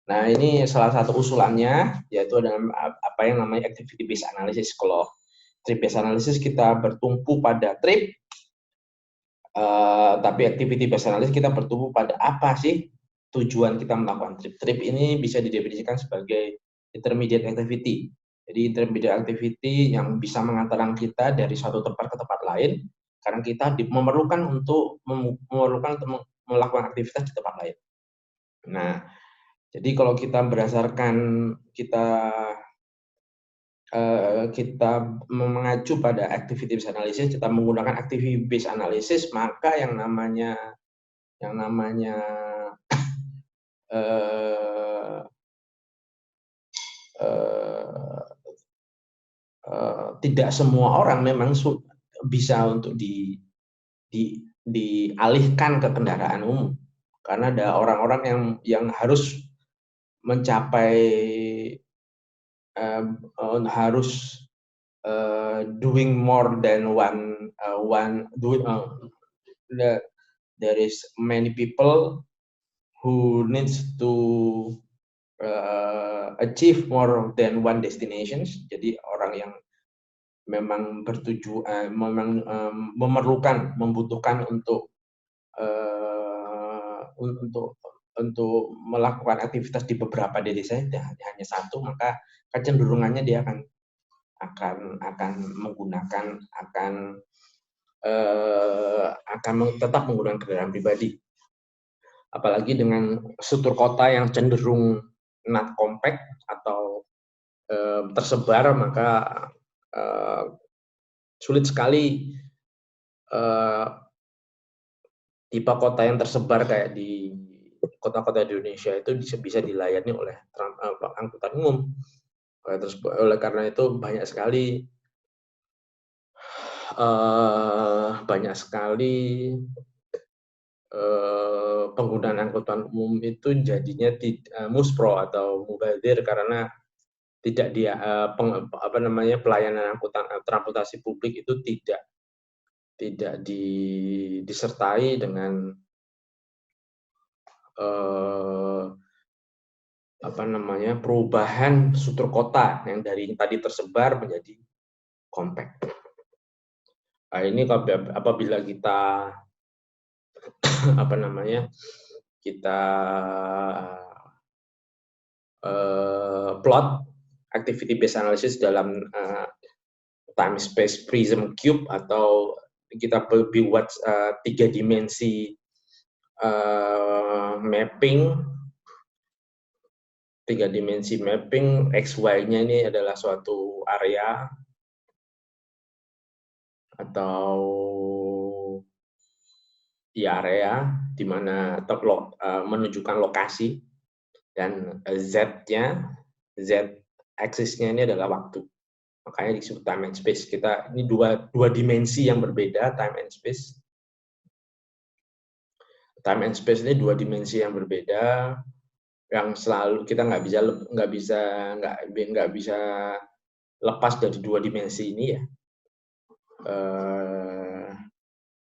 Nah, ini salah satu usulannya, yaitu dalam apa yang namanya activity based analysis. Kalau trip based analysis kita bertumpu pada trip, tapi activity based analysis kita bertumpu pada apa sih tujuan kita melakukan trip. Trip ini bisa didefinisikan sebagai intermediate activity. Jadi intermediate activity yang bisa mengantarkan kita dari suatu tempat ke tempat lain, karena kita memerlukan untuk melakukan aktivitas di tempat lain. Nah, jadi kalau kita berdasarkan kita mengacu pada activity based analysis, kita menggunakan activity based analysis, maka yang namanya eh, eh, tidak semua orang memang bisa untuk dialihkan ke kendaraan umum, karena ada orang-orang yang harus mencapai harus doing more than there is many people who needs to achieve more than one destinations. Jadi orang yang memang membutuhkan untuk melakukan aktivitas di beberapa destinasi hanya satu, maka kecenderungannya dia akan menggunakan tetap menggunakan kendaraan pribadi. Apalagi dengan struktur kota yang cenderung not compact atau tersebar, maka sulit sekali tipe kota yang tersebar kayak di kota-kota di Indonesia itu bisa dilayani oleh angkutan umum. Oleh karena itu banyak sekali penggunaan angkutan umum itu jadinya muspro atau mubazir, karena tidak pelayanan angkutan transportasi publik itu tidak disertai dengan perubahan struktur kota yang dari tadi tersebar menjadi compact. Nah, ini apabila kita kita plot activity based analysis dalam time space prism cube, atau kita buat 3 dimensi mapping. 3 dimensi mapping, XY-nya ini adalah suatu area atau area di mana menunjukkan lokasi, dan Z-nya, Z-axis-nya ini adalah waktu. Makanya disebut time and space. Ini dua dimensi yang berbeda, time and space. Time and space ini 2 dimensi yang berbeda, yang selalu kita nggak bisa lepas dari 2 dimensi ini ya.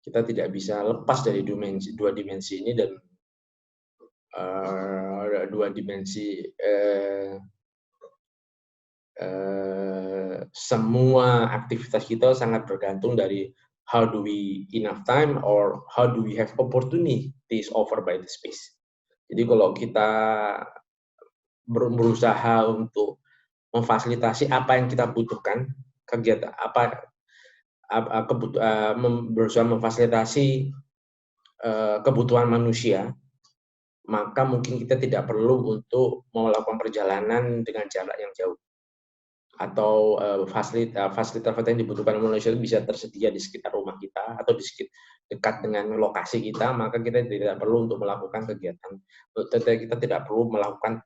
Kita tidak bisa lepas dari 2 dimensi ini, dan 2 dimensi semua aktivitas kita sangat bergantung dari how do we enough time or how do we have opportunities offered by the space. Jadi kalau kita berusaha untuk memfasilitasi apa yang kita butuhkan, kegiatan berusaha memfasilitasi kebutuhan manusia, maka mungkin kita tidak perlu untuk melakukan perjalanan dengan jarak yang jauh, atau fasilitas yang dibutuhkan manusia itu bisa tersedia di sekitar rumah kita atau dekat dengan lokasi kita, maka kita tidak perlu untuk melakukan kegiatan, kita tidak perlu melakukan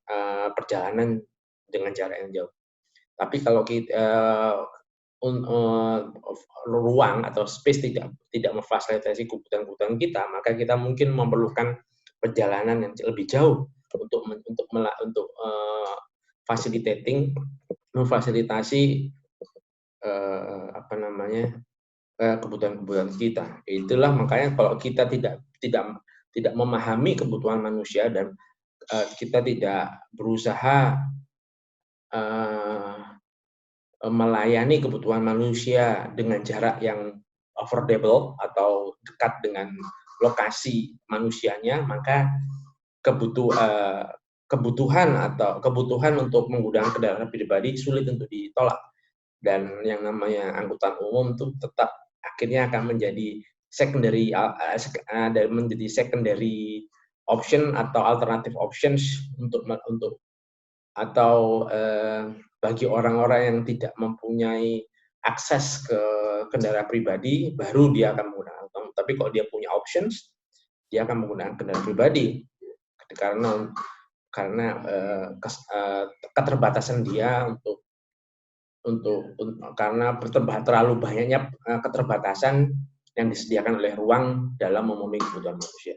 perjalanan dengan jarak yang jauh. Tapi kalau ruang atau space tidak memfasilitasi kebutuhan kita, maka kita mungkin memerlukan perjalanan yang lebih jauh untuk memfasilitasi kebutuhan kita. Itulah makanya kalau kita tidak memahami kebutuhan manusia dan kita tidak berusaha melayani kebutuhan manusia dengan jarak yang affordable atau dekat dengan lokasi manusianya, maka kebutuhan untuk menggunakan kendaraan pribadi sulit untuk ditolak. Dan yang namanya angkutan umum itu tetap akhirnya akan menjadi secondary option atau alternative options bagi orang-orang yang tidak mempunyai akses ke kendaraan pribadi, baru dia akan menggunakan. Tapi kalau dia punya options, dia akan menggunakan kendaraan pribadi karena keterbatasan dia karena terlalu banyaknya keterbatasan yang disediakan oleh ruang dalam memenuhi kebutuhan manusia.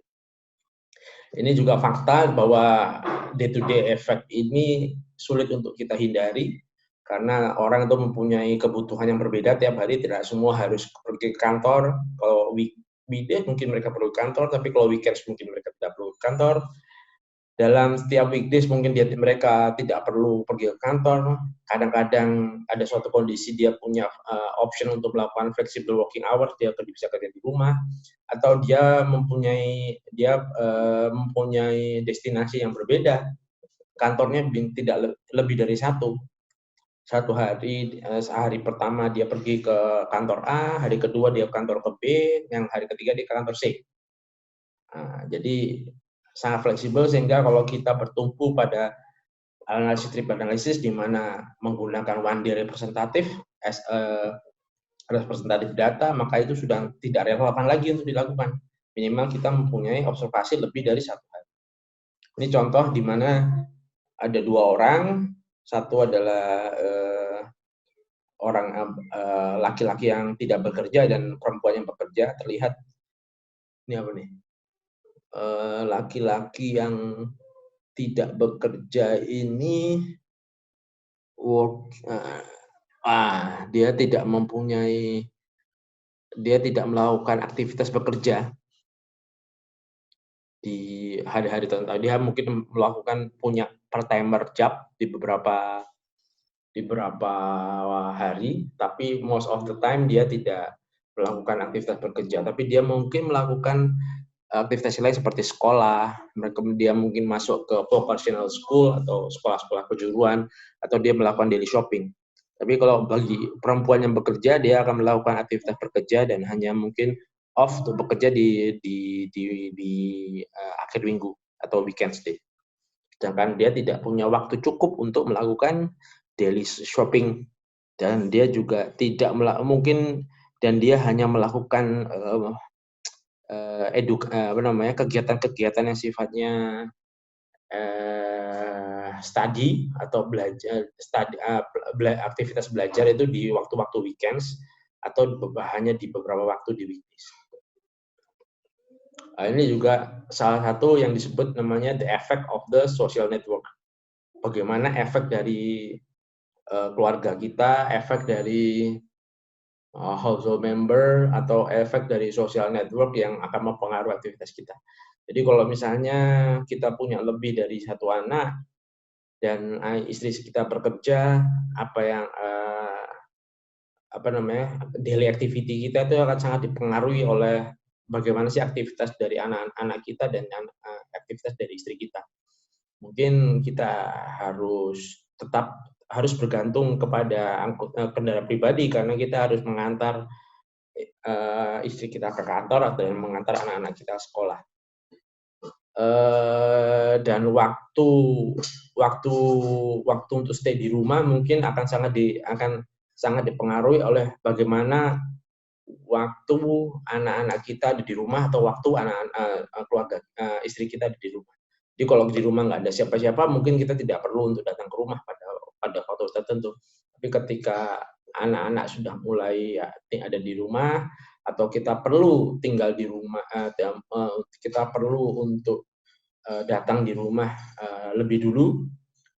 Ini juga fakta bahwa day-to-day effect ini sulit untuk kita hindari karena orang itu mempunyai kebutuhan yang berbeda tiap hari. Tidak semua harus pergi ke kantor. Kalau weekday mungkin mereka perlu ke kantor, tapi kalau weekends mungkin mereka tidak perlu ke kantor. Dalam setiap weekdays mungkin mereka tidak perlu pergi ke kantor. Kadang-kadang ada suatu kondisi dia punya option untuk melakukan flexible working hours, dia bisa kerja di rumah, atau dia mempunyai destinasi yang berbeda. Kantornya tidak lebih dari satu hari. Hari pertama dia pergi ke kantor A, hari kedua dia ke kantor ke B, yang hari ketiga dia ke kantor C. Jadi sangat fleksibel, sehingga kalau kita bertumpu pada analisis trip analisis di mana menggunakan one day representative as a representative data, maka itu sudah tidak relevan lagi untuk dilakukan. Minimal kita mempunyai observasi lebih dari satu hari. Ini contoh di mana ada dua orang, satu adalah orang laki-laki yang tidak bekerja dan perempuan yang bekerja. Terlihat ini apa nih? Laki-laki yang tidak bekerja ini dia tidak melakukan aktivitas bekerja di hari-hari tertentu. Dia mungkin punya part-timer job di beberapa hari, tapi most of the time dia tidak melakukan aktivitas bekerja, tapi dia mungkin melakukan aktivitas lain seperti sekolah. Dia mungkin masuk ke vocational school atau sekolah-sekolah kejuruan, atau dia melakukan daily shopping. Tapi kalau bagi perempuan yang bekerja, dia akan melakukan aktivitas bekerja dan hanya mungkin off untuk bekerja di akhir minggu atau weekend day. Sedangkan dia tidak punya waktu cukup untuk melakukan daily shopping, dan dia juga tidak mungkin, dan dia hanya melakukan kegiatan-kegiatan yang sifatnya study atau aktivitas belajar itu di waktu-waktu weekends atau hanya di beberapa waktu di weekdays. Ini juga salah satu yang disebut namanya the effect of the social network. Bagaimana efek dari keluarga kita, efek dari household member, atau efek dari social network yang akan mempengaruhi aktivitas kita. Jadi kalau misalnya kita punya lebih dari satu anak dan istri kita bekerja, daily activity kita itu akan sangat dipengaruhi oleh bagaimana sih aktivitas dari anak-anak kita dan aktivitas dari istri kita. Mungkin kita harus bergantung kepada kendaraan pribadi karena kita harus mengantar istri kita ke kantor atau mengantar anak-anak kita ke sekolah. Dan waktu untuk stay di rumah mungkin akan sangat dipengaruhi oleh bagaimana waktu anak-anak kita ada di rumah atau waktu keluarga istri kita ada di rumah. Jadi kalau di rumah nggak ada siapa-siapa, mungkin kita tidak perlu untuk datang ke rumah pada waktu tertentu. Tapi ketika anak-anak sudah mulai ada di rumah, atau kita perlu tinggal di rumah, kita perlu untuk datang di rumah lebih dulu,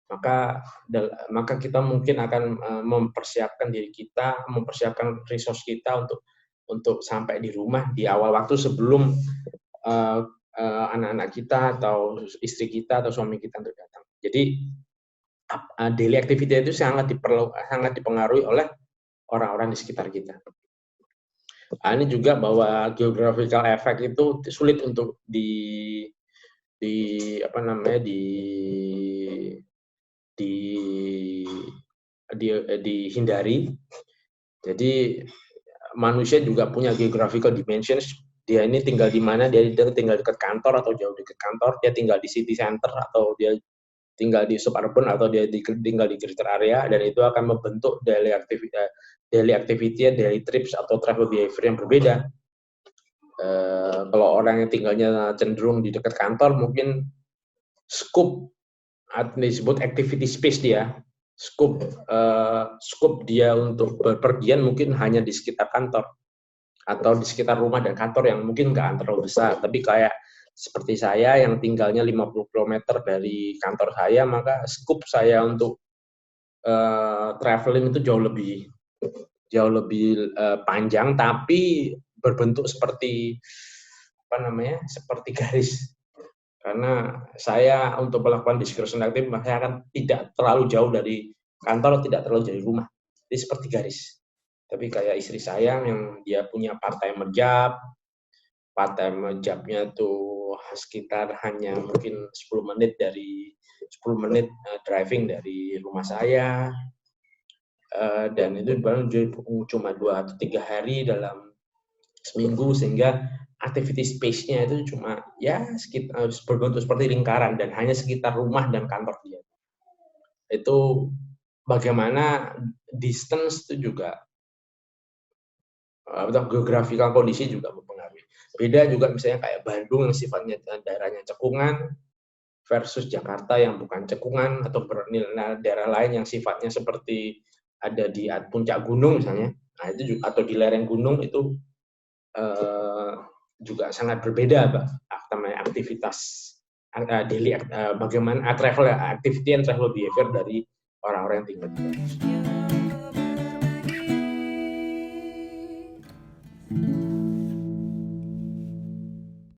maka kita mungkin akan mempersiapkan diri kita, mempersiapkan resource kita untuk sampai di rumah di awal waktu sebelum anak-anak kita atau istri kita atau suami kita untuk datang. Jadi daily activity itu sangat dipengaruhi oleh orang-orang di sekitar kita. Ini juga bahwa geographical effect itu sulit untuk dihindari. Jadi manusia juga punya geographical dimensions. Dia ini tinggal di mana, dia tinggal dekat kantor atau jauh dekat kantor, dia tinggal di city center atau dia tinggal di suburban atau dia tinggal di greater area, dan itu akan membentuk daily activity, daily trips atau travel behavior yang berbeda. Kalau orang yang tinggalnya cenderung di dekat kantor, mungkin scope disebut activity space dia, scope dia untuk berpergian mungkin hanya di sekitar kantor atau di sekitar rumah dan kantor yang mungkin nggak terlalu besar. Tapi kayak seperti saya yang tinggalnya 50 km dari kantor saya, maka scope saya untuk traveling itu jauh lebih panjang, tapi berbentuk seperti seperti garis. Karena saya untuk melakukan discretion active, saya akan tidak terlalu jauh dari kantor, tidak terlalu jauh dari rumah. Jadi seperti garis. Tapi kayak istri saya yang dia punya part-time job-nya tuh sekitar hanya mungkin 10 menit driving dari rumah saya, dan itu baru cuma 2 atau 3 hari dalam seminggu, sehingga activity space-nya itu cuma ya sekitar berbentuk seperti lingkaran dan hanya sekitar rumah dan kantor dia. Itu bagaimana distance itu juga atau geographical kondisi juga mempengaruhi. Beda juga misalnya kayak Bandung yang sifatnya daerahnya cekungan versus Jakarta yang bukan cekungan, atau daerah lain yang sifatnya seperti ada di puncak gunung misalnya. Nah, itu juga, atau di lereng gunung itu juga sangat berbeda, Pak. Namanya aktivitas daily, bagaimana travel activity and travel behavior dari orang-orang yang tinggal di